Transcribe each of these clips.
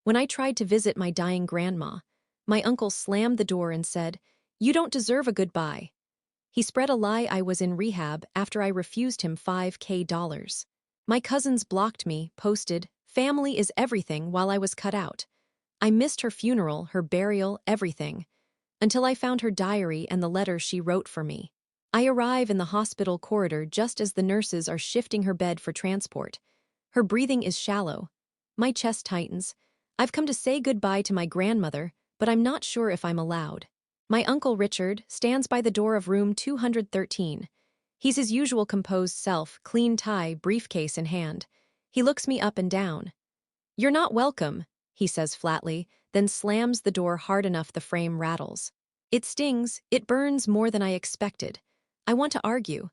When I tried to visit my dying grandma, my uncle slammed the door and said, "You don't deserve a goodbye." He spread a lie I was in rehab after I refused him $5,000. My cousins blocked me, posted, "Family is everything," while I was cut out. I missed her funeral, her burial, everything, until I found her diary and the letter she wrote for me. I arrive in the hospital corridor just as the nurses are shifting her bed for transport. Her breathing is shallow. My chest tightens. I've come to say goodbye to my grandmother, but I'm not sure if I'm allowed. My uncle Richard stands by the door of room 213. He's his usual composed self, clean tie, briefcase in hand. He looks me up and down. "You're not welcome," he says flatly, then slams the door hard enough the frame rattles. It stings, it burns more than I expected. I want to argue.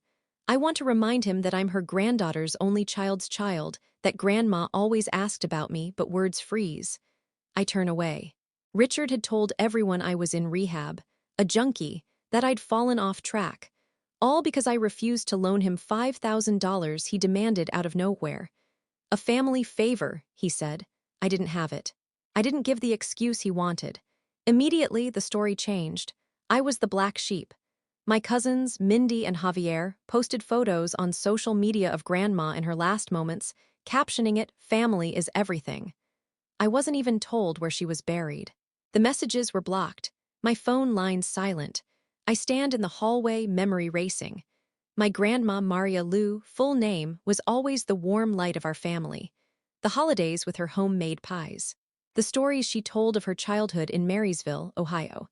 I want to remind him that I'm her granddaughter's only child's child, that grandma always asked about me, but words freeze. I turn away. Richard had told everyone I was in rehab, a junkie, that I'd fallen off track. All because I refused to loan him $5,000 he demanded out of nowhere. "A family favor," he said. I didn't have it. I didn't give the excuse he wanted. Immediately, the story changed. I was the black sheep. My cousins, Mindy and Javier, posted photos on social media of Grandma in her last moments, captioning it, "Family is everything." I wasn't even told where she was buried. The messages were blocked. My phone line silent. I stand in the hallway, memory racing. My grandma, Maria Lou, full name, was always the warm light of our family. The holidays with her homemade pies. The stories she told of her childhood in Marysville, Ohio.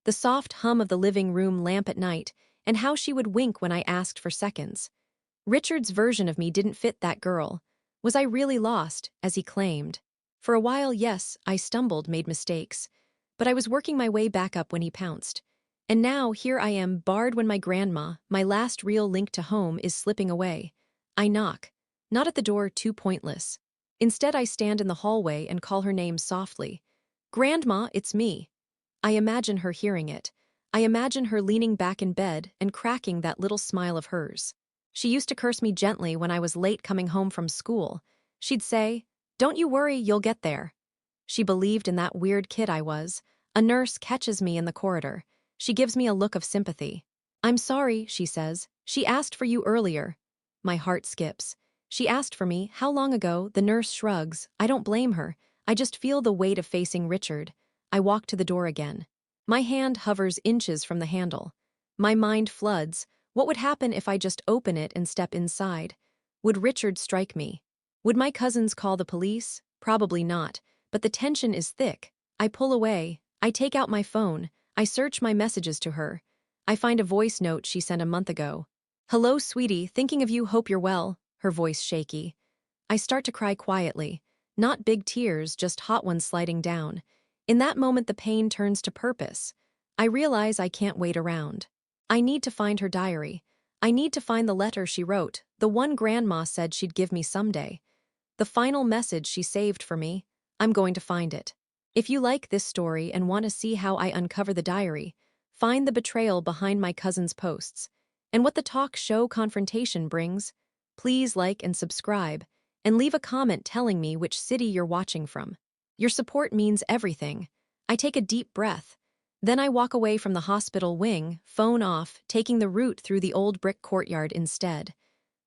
The soft hum of the living room lamp at night, and how she would wink when I asked for seconds. Richard's version of me didn't fit that girl. Was I really lost, as he claimed? For a while, yes, I stumbled, made mistakes. But I was working my way back up when he pounced. And now, here I am, barred when my grandma, my last real link to home, is slipping away. I knock. Not at the door, too pointless. Instead, I stand in the hallway and call her name softly. "Grandma, it's me." I imagine her hearing it. I imagine her leaning back in bed and cracking that little smile of hers. She used to curse me gently when I was late coming home from school. She'd say, "Don't you worry, you'll get there." She believed in that weird kid I was. A nurse catches me in the corridor. She gives me a look of sympathy. "I'm sorry," she says. "She asked for you earlier." My heart skips. "She asked for me, how long ago?" The nurse shrugs. I don't blame her. I just feel the weight of facing Richard. I walk to the door again. My hand hovers inches from the handle. My mind floods. What would happen if I just open it and step inside? Would Richard strike me? Would my cousins call the police? Probably not, but the tension is thick. I pull away. I take out my phone. I search my messages to her. I find a voice note she sent a month ago. "Hello, sweetie, thinking of you, hope you're well," her voice shaky. I start to cry quietly. Not big tears, just hot ones sliding down. In that moment, the pain turns to purpose. I realize I can't wait around. I need to find her diary. I need to find the letter she wrote, the one Grandma said she'd give me someday. The final message she saved for me. I'm going to find it. If you like this story and want to see how I uncover the diary, find the betrayal behind my cousin's posts, and what the talk show confrontation brings, please like and subscribe, and leave a comment telling me which city you're watching from. Your support means everything. I take a deep breath. Then I walk away from the hospital wing, phone off, taking the route through the old brick courtyard instead.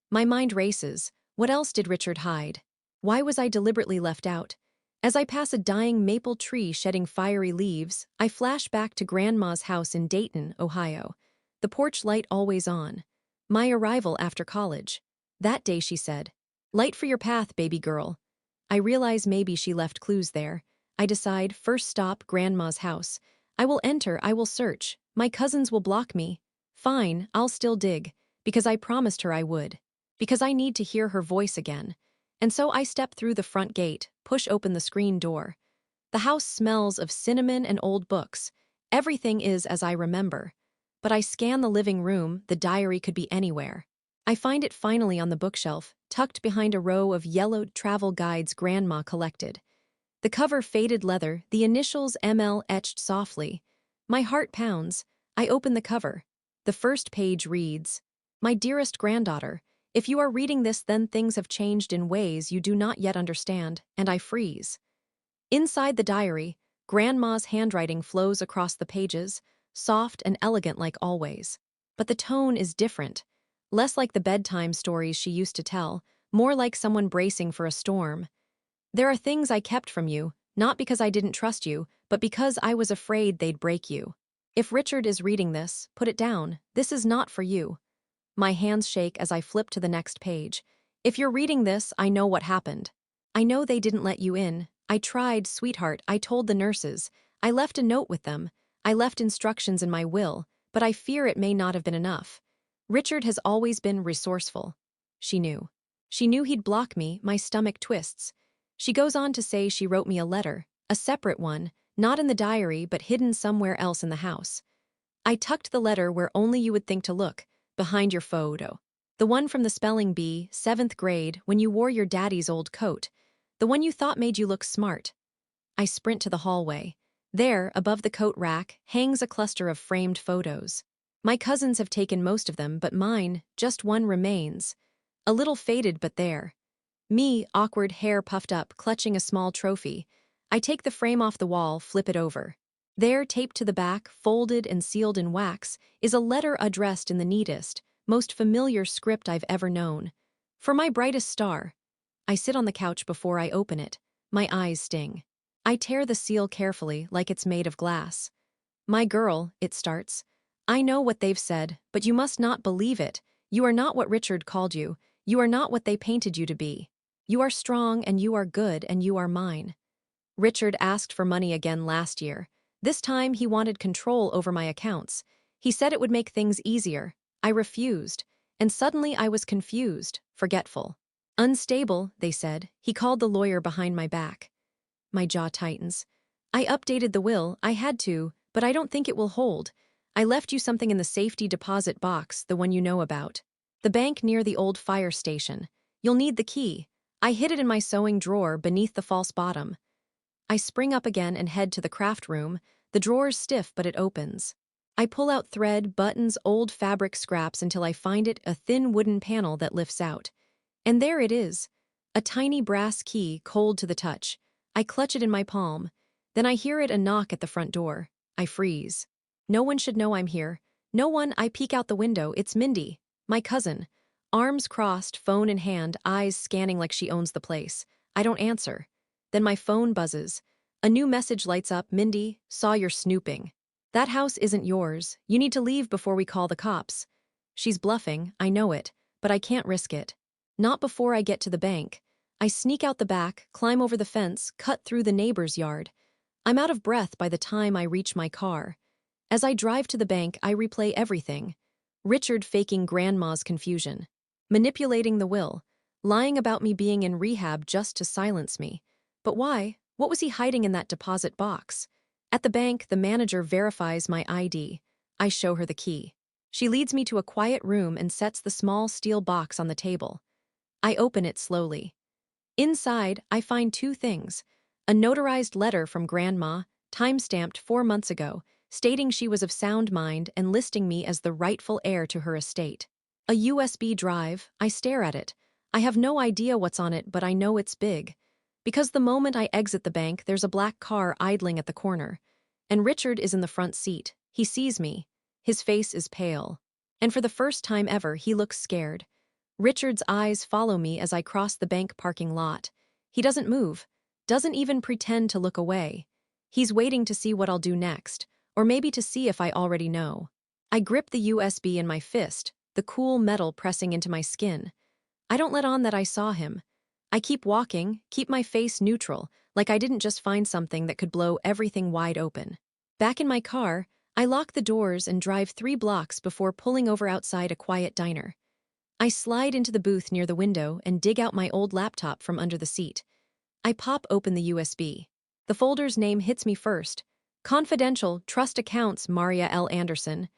My mind races. What else did Richard hide? Why was I deliberately left out? As I pass a dying maple tree shedding fiery leaves, I flash back to Grandma's house in Dayton, Ohio. The porch light always on. My arrival after college. That day she said, "Light for your path, baby girl." I realize maybe she left clues there. I decide, first stop, Grandma's house. I will enter, I will search. My cousins will block me. Fine, I'll still dig. Because I promised her I would. Because I need to hear her voice again. And so I step through the front gate, push open the screen door. The house smells of cinnamon and old books. Everything is as I remember. But I scan the living room, the diary could be anywhere. I find it finally on the bookshelf, tucked behind a row of yellowed travel guides Grandma collected. The cover faded leather, the initials ML etched softly. My heart pounds. I open the cover. The first page reads, "My dearest granddaughter, if you are reading this, then things have changed in ways you do not yet understand," and I freeze. Inside the diary, Grandma's handwriting flows across the pages, soft and elegant like always. But the tone is different, less like the bedtime stories she used to tell, more like someone bracing for a storm. There are things I kept from you, not because I didn't trust you, but because I was afraid they'd break you. If Richard is reading this, put it down. This is not for you. My hands shake as I flip to the next page. If you're reading this, I know what happened. I know they didn't let you in. I tried, sweetheart. I told the nurses. I left a note with them. I left instructions in my will, but I fear it may not have been enough. Richard has always been resourceful. She knew. She knew he'd block me. My stomach twists. She goes on to say she wrote me a letter, a separate one, not in the diary but hidden somewhere else in the house. I tucked the letter where only you would think to look, behind your photo. The one from the spelling bee, 7th grade, when you wore your daddy's old coat. The one you thought made you look smart. I sprint to the hallway. There, above the coat rack, hangs a cluster of framed photos. My cousins have taken most of them, but mine, just one remains. A little faded, but there. Me, awkward hair puffed up, clutching a small trophy. I take the frame off the wall, flip it over. There, taped to the back, folded and sealed in wax, is a letter addressed in the neatest, most familiar script I've ever known. For my brightest star. I sit on the couch before I open it. My eyes sting. I tear the seal carefully, like it's made of glass. My girl, it starts. I know what they've said, but you must not believe it. You are not what Richard called you. You are not what they painted you to be. You are strong and you are good and you are mine. Richard asked for money again last year. This time he wanted control over my accounts. He said it would make things easier. I refused. And suddenly I was confused, forgetful. Unstable, they said. He called the lawyer behind my back. My jaw tightens. I updated the will, I had to, but I don't think it will hold. I left you something in the safety deposit box, the one you know about. The bank near the old fire station. You'll need the key. I hid it in my sewing drawer beneath the false bottom. I spring up again and head to the craft room. The drawer's stiff, but it opens. I pull out thread, buttons, old fabric scraps until I find it a thin wooden panel that lifts out. And there it is. A tiny brass key, cold to the touch. I clutch it in my palm. Then I hear it a knock at the front door. I freeze. No one should know I'm here. No one. I peek out the window. It's Mindy, my cousin. Arms crossed, phone in hand, eyes scanning like she owns the place. I don't answer. Then my phone buzzes. A new message lights up. Mindy, saw you're snooping. That house isn't yours. You need to leave before we call the cops. She's bluffing, I know it, but I can't risk it. Not before I get to the bank. I sneak out the back, climb over the fence, cut through the neighbor's yard. I'm out of breath by the time I reach my car. As I drive to the bank, I replay everything. Richard faking Grandma's confusion. Manipulating the will. Lying about me being in rehab just to silence me. But why? What was he hiding in that deposit box? At the bank, the manager verifies my ID. I show her the key. She leads me to a quiet room and sets the small steel box on the table. I open it slowly. Inside, I find two things. A notarized letter from Grandma, time-stamped 4 months ago, stating she was of sound mind and listing me as the rightful heir to her estate. A USB drive. I stare at it. I have no idea what's on it, but I know it's big. Because the moment I exit the bank, there's a black car idling at the corner. And Richard is in the front seat. He sees me. His face is pale. And for the first time ever, he looks scared. Richard's eyes follow me as I cross the bank parking lot. He doesn't move. Doesn't even pretend to look away. He's waiting to see what I'll do next, or maybe to see if I already know. I grip the USB in my fist, the cool metal pressing into my skin. I don't let on that I saw him. I keep walking, keep my face neutral, like I didn't just find something that could blow everything wide open. Back in my car, I lock the doors and drive 3 blocks before pulling over outside a quiet diner. I slide into the booth near the window and dig out my old laptop from under the seat. I pop open the USB. The folder's name hits me first. Confidential, Trust Accounts, Maria L. Anderson.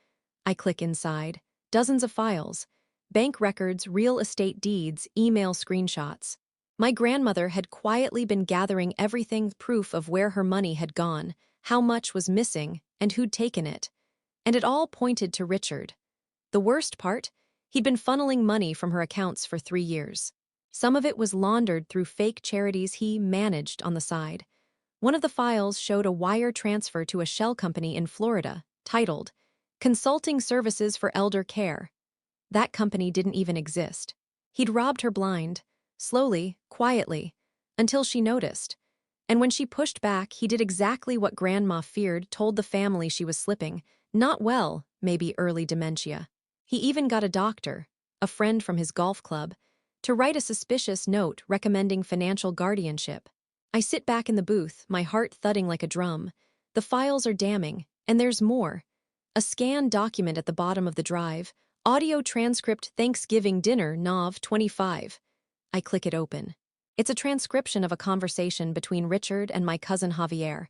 I click inside. Dozens of files. Bank records, real estate deeds, email screenshots. My grandmother had quietly been gathering everything, proof of where her money had gone, how much was missing, and who'd taken it. And it all pointed to Richard. The worst part? He'd been funneling money from her accounts for 3 years. Some of it was laundered through fake charities he managed on the side. One of the files showed a wire transfer to a shell company in Florida, titled, Consulting Services for Elder Care. That company didn't even exist. He'd robbed her blind, slowly, quietly, until she noticed. And when she pushed back, he did exactly what Grandma feared, told the family she was slipping. Not well, maybe early dementia. He even got a doctor, a friend from his golf club, to write a suspicious note recommending financial guardianship. I sit back in the booth, my heart thudding like a drum. The files are damning, and there's more. A scanned document at the bottom of the drive, audio transcript Thanksgiving dinner, Nov 25. I click it open. It's a transcription of a conversation between Richard and my cousin Javier.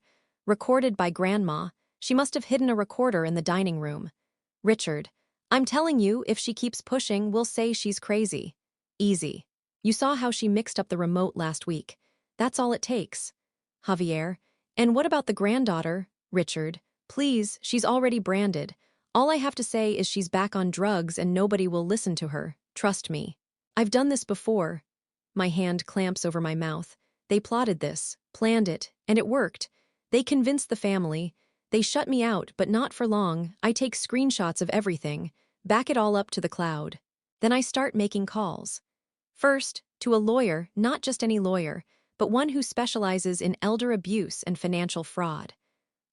Recorded by Grandma, she must have hidden a recorder in the dining room. Richard, I'm telling you, if she keeps pushing, we'll say she's crazy. Easy. You saw how she mixed up the remote last week. That's all it takes. Javier, and what about the granddaughter? Richard, please, she's already branded. All I have to say is she's back on drugs and nobody will listen to her. Trust me. I've done this before. My hand clamps over my mouth. They plotted this, planned it, and it worked. They convinced the family. They shut me out, but not for long. I take screenshots of everything, back it all up to the cloud. Then I start making calls. First, to a lawyer, not just any lawyer, but one who specializes in elder abuse and financial fraud.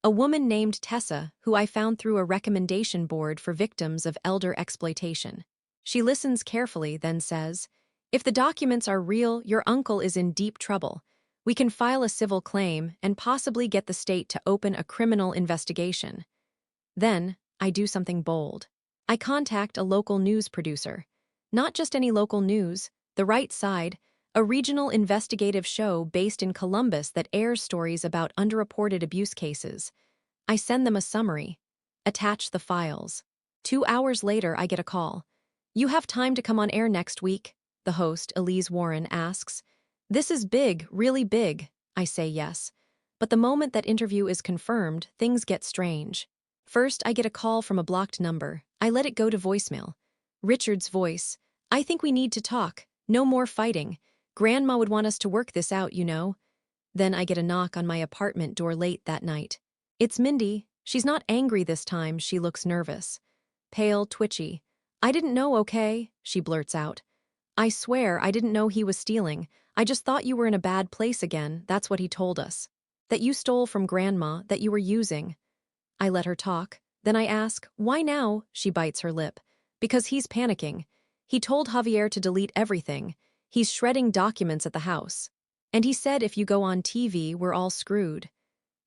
A woman named Tessa, who I found through a recommendation board for victims of elder exploitation. She listens carefully, then says, if the documents are real, your uncle is in deep trouble. We can file a civil claim and possibly get the state to open a criminal investigation. Then, I do something bold. I contact a local news producer. Not just any local news, The Right Side, a regional investigative show based in Columbus that airs stories about underreported abuse cases. I send them a summary. Attach the files. 2 hours later, I get a call. You have time to come on air next week? The host, Elise Warren, asks. This is big, really big. I say yes. But the moment that interview is confirmed, things get strange. First, I get a call from a blocked number. I let it go to voicemail. Richard's voice. I think we need to talk. No more fighting. Grandma would want us to work this out, you know. Then I get a knock on my apartment door late that night. It's Mindy. She's not angry this time, she looks nervous. Pale, twitchy. I didn't know, okay, she blurts out. I swear I didn't know he was stealing. I just thought you were in a bad place again, that's what he told us. That you stole from Grandma, that you were using. I let her talk. Then I ask, why now? She bites her lip. Because he's panicking. He told Javier to delete everything. He's shredding documents at the house. And he said if you go on TV, we're all screwed.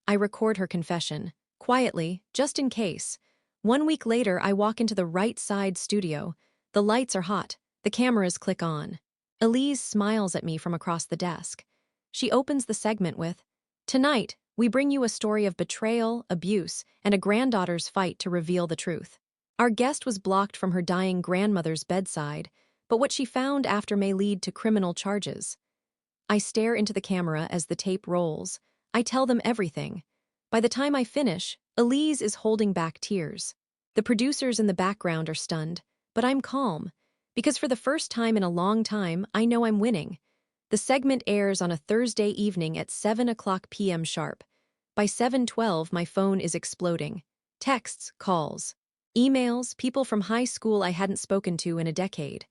I record her confession, quietly, just in case. 1 week later, I walk into the Right Side studio. The lights are hot. The cameras click on. Elise smiles at me from across the desk. She opens the segment with, tonight, we bring you a story of betrayal, abuse, and a granddaughter's fight to reveal the truth. Our guest was blocked from her dying grandmother's bedside, but what she found after may lead to criminal charges. I stare into the camera as the tape rolls. I tell them everything. By the time I finish, Elise is holding back tears. The producers in the background are stunned, but I'm calm. Because for the first time in a long time, I know I'm winning. The segment airs on a Thursday evening at 7:00 p.m. sharp. By 7:12, my phone is exploding. Texts, calls, emails, people from high school I hadn't spoken to in a decade.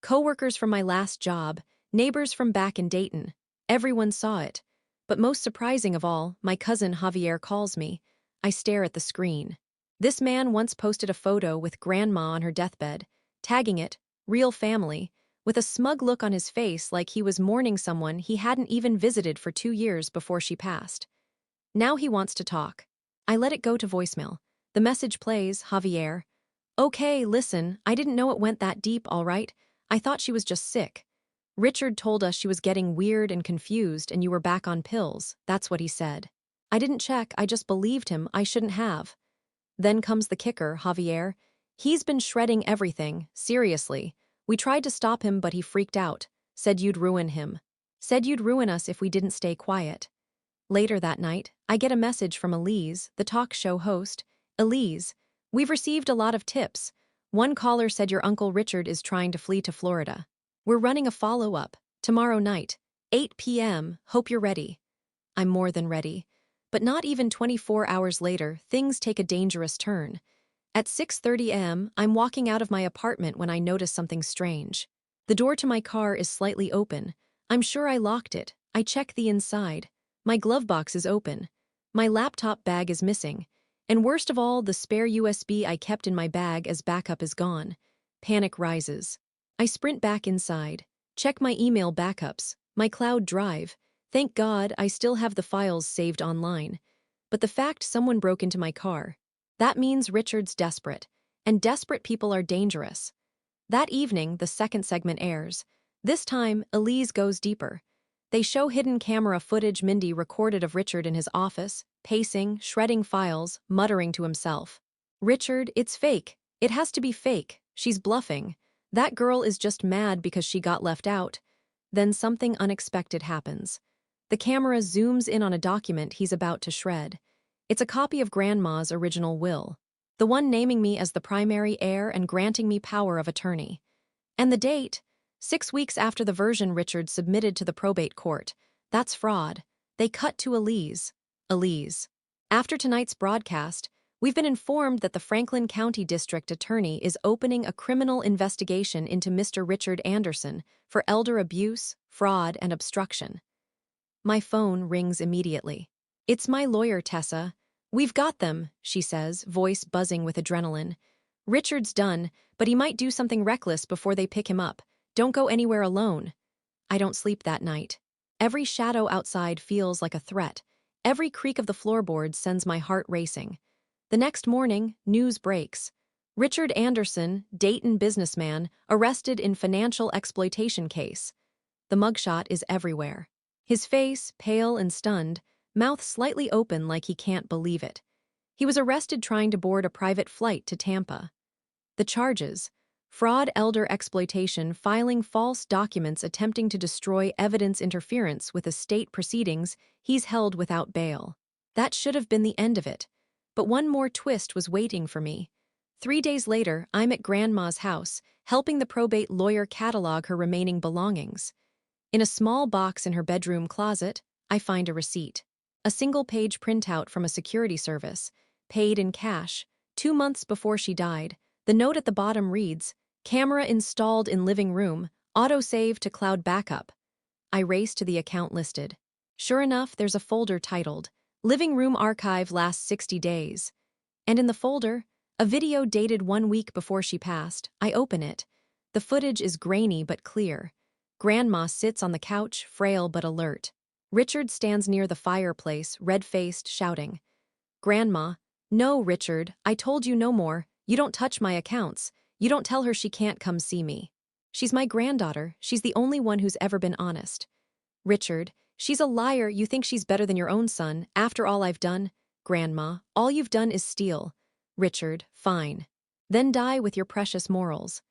Coworkers from my last job, neighbors from back in Dayton. Everyone saw it. But most surprising of all, my cousin Javier calls me. I stare at the screen. This man once posted a photo with Grandma on her deathbed, tagging it, Real Family, with a smug look on his face like he was mourning someone he hadn't even visited for 2 years before she passed. Now he wants to talk. I let it go to voicemail. The message plays, Javier. Okay, listen, I didn't know it went that deep, all right? I thought she was just sick. Richard told us she was getting weird and confused and you were back on pills. That's what he said. I didn't check, I just believed him. I shouldn't have. Then comes the kicker, Javier. He's been shredding everything, seriously. We tried to stop him, but he freaked out. Said you'd ruin him. Said you'd ruin us if we didn't stay quiet. Later that night, I get a message from Elise, the talk show host. Elise, we've received a lot of tips. One caller said your Uncle Richard is trying to flee to Florida. We're running a follow-up, tomorrow night, 8 p.m., hope you're ready. I'm more than ready. But not even 24 hours later, things take a dangerous turn. At 6:30 a.m., I'm walking out of my apartment when I notice something strange. The door to my car is slightly open. I'm sure I locked it. I check the inside. My glove box is open. My laptop bag is missing. And worst of all, the spare USB I kept in my bag as backup is gone. Panic rises. I sprint back inside. Check my email backups, my cloud drive. Thank God I still have the files saved online. But the fact someone broke into my car, that means Richard's desperate. And desperate people are dangerous. That evening, the second segment airs. This time, Elise goes deeper. They show hidden camera footage Mindy recorded of Richard in his office, pacing, shredding files, muttering to himself. Richard, it's fake. It has to be fake. She's bluffing. That girl is just mad because she got left out. Then something unexpected happens. The camera zooms in on a document he's about to shred. It's a copy of Grandma's original will, the one naming me as the primary heir and granting me power of attorney. And the date? 6 weeks after the version Richard submitted to the probate court. That's fraud. They cut to Elise. Elise. After tonight's broadcast, we've been informed that the Franklin County District Attorney is opening a criminal investigation into Mr. Richard Anderson for elder abuse, fraud, and obstruction. My phone rings immediately. It's my lawyer, Tessa. We've got them, she says, voice buzzing with adrenaline. Richard's done, but he might do something reckless before they pick him up. Don't go anywhere alone. I don't sleep that night. Every shadow outside feels like a threat. Every creak of the floorboards sends my heart racing. The next morning, news breaks. Richard Anderson, Dayton businessman, arrested in financial exploitation case. The mugshot is everywhere. His face, pale and stunned, mouth slightly open like he can't believe it. He was arrested trying to board a private flight to Tampa. The charges: fraud, elder exploitation, filing false documents, attempting to destroy evidence, interference with estate proceedings. He's held without bail. That should have been the end of it. But one more twist was waiting for me. 3 days later, I'm at Grandma's house, helping the probate lawyer catalog her remaining belongings. In a small box in her bedroom closet, I find a receipt. A single-page printout from a security service, paid in cash, 2 months before she died. The note at the bottom reads, "Camera installed in living room, autosave to cloud backup." I race to the account listed. Sure enough, there's a folder titled, "Living Room Archive Lasts 60 Days." And in the folder, a video dated 1 week before she passed. I open it. The footage is grainy but clear. Grandma sits on the couch, frail but alert. Richard stands near the fireplace, red-faced, shouting. "Grandma, no, Richard, I told you no more. You don't touch my accounts. You don't tell her she can't come see me. She's my granddaughter. She's the only one who's ever been honest." "Richard, she's a liar. You think she's better than your own son, after all I've done?" "Grandma, all you've done is steal." "Richard, fine. Then die with your precious morals."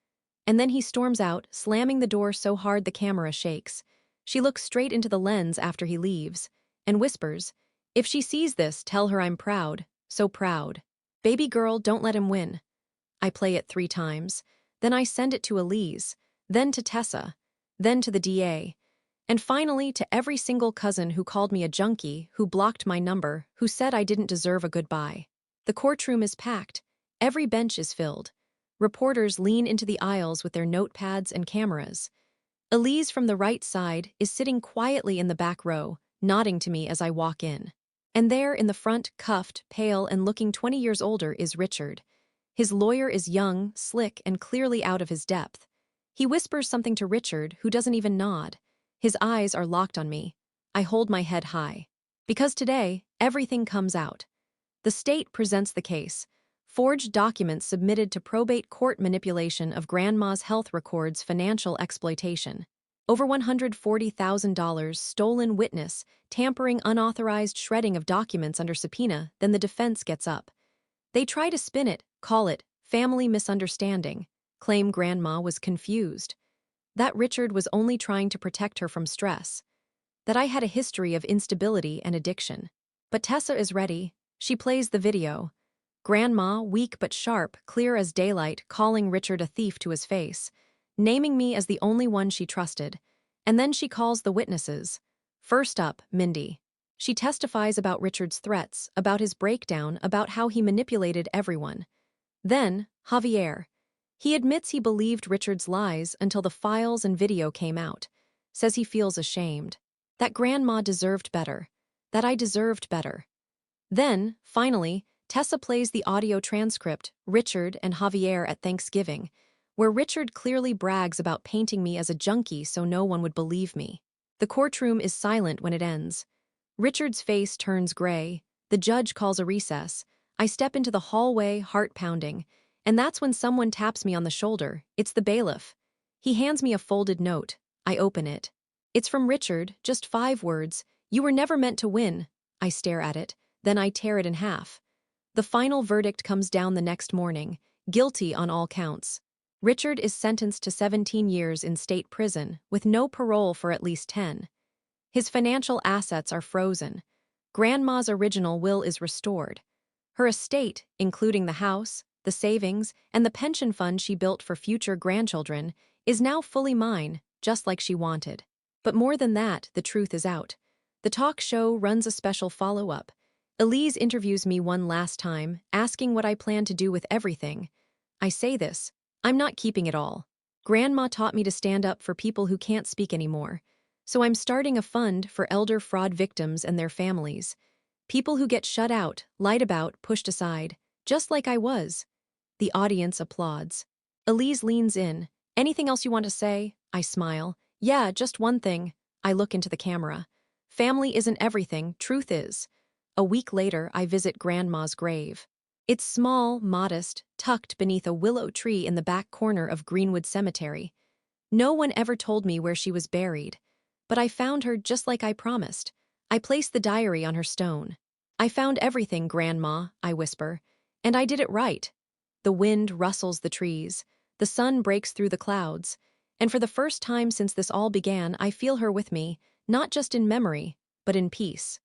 And then he storms out, slamming the door so hard the camera shakes. She looks straight into the lens after he leaves, and whispers, "If she sees this, tell her I'm proud, so proud. Baby girl, don't let him win." I play it 3 times, then I send it to Elise, then to Tessa, then to the DA, and finally to every single cousin who called me a junkie, who blocked my number, who said I didn't deserve a goodbye. The courtroom is packed. Every bench is filled. Reporters lean into the aisles with their notepads and cameras. Elise from the right side is sitting quietly in the back row, nodding to me as I walk in. And there in the front, cuffed, pale, and looking 20 years older, is Richard. His lawyer is young, slick, and clearly out of his depth. He whispers something to Richard, who doesn't even nod. His eyes are locked on me. I hold my head high. Because today, everything comes out. The state presents the case. Forged documents submitted to probate court, manipulation of Grandma's health records, financial exploitation. Over $140,000 stolen, witness, tampering, unauthorized shredding of documents under subpoena. Then the defense gets up. They try to spin it, call it family misunderstanding, claim Grandma was confused, that Richard was only trying to protect her from stress, that I had a history of instability and addiction. But Tessa is ready. She plays the video. Grandma, weak but sharp, clear as daylight, calling Richard a thief to his face, naming me as the only one she trusted. And then she calls the witnesses. First up, Mindy. She testifies about Richard's threats, about his breakdown, about how he manipulated everyone. Then, Javier. He admits he believed Richard's lies until the files and video came out. Says he feels ashamed. That grandma deserved better. That I deserved better. Then, finally, Tessa plays the audio transcript, Richard and Javier at Thanksgiving, where Richard clearly brags about painting me as a junkie so no one would believe me. The courtroom is silent when it ends. Richard's face turns gray. The judge calls a recess. I step into the hallway, heart pounding, and that's when someone taps me on the shoulder. It's the bailiff. He hands me a folded note. I open it. It's from Richard, just 5 words. "You were never meant to win." I stare at it, then I tear it in half. The final verdict comes down the next morning, guilty on all counts. Richard is sentenced to 17 years in state prison, with no parole for at least 10. His financial assets are frozen. Grandma's original will is restored. Her estate, including the house, the savings, and the pension fund she built for future grandchildren, is now fully mine, just like she wanted. But more than that, the truth is out. The talk show runs a special follow-up. Elise interviews me one last time, asking what I plan to do with everything. I say this: I'm not keeping it all. Grandma taught me to stand up for people who can't speak anymore. So I'm starting a fund for elder fraud victims and their families. People who get shut out, lied about, pushed aside, just like I was. The audience applauds. Elise leans in. "Anything else you want to say?" I smile. "Yeah, just one thing." I look into the camera. "Family isn't everything, truth is." A week later, I visit Grandma's grave. It's small, modest, tucked beneath a willow tree in the back corner of Greenwood Cemetery. No one ever told me where she was buried, but I found her just like I promised. I placed the diary on her stone. "I found everything, Grandma," I whisper, "and I did it right." The wind rustles the trees. The sun breaks through the clouds. And for the first time since this all began, I feel her with me, not just in memory, but in peace.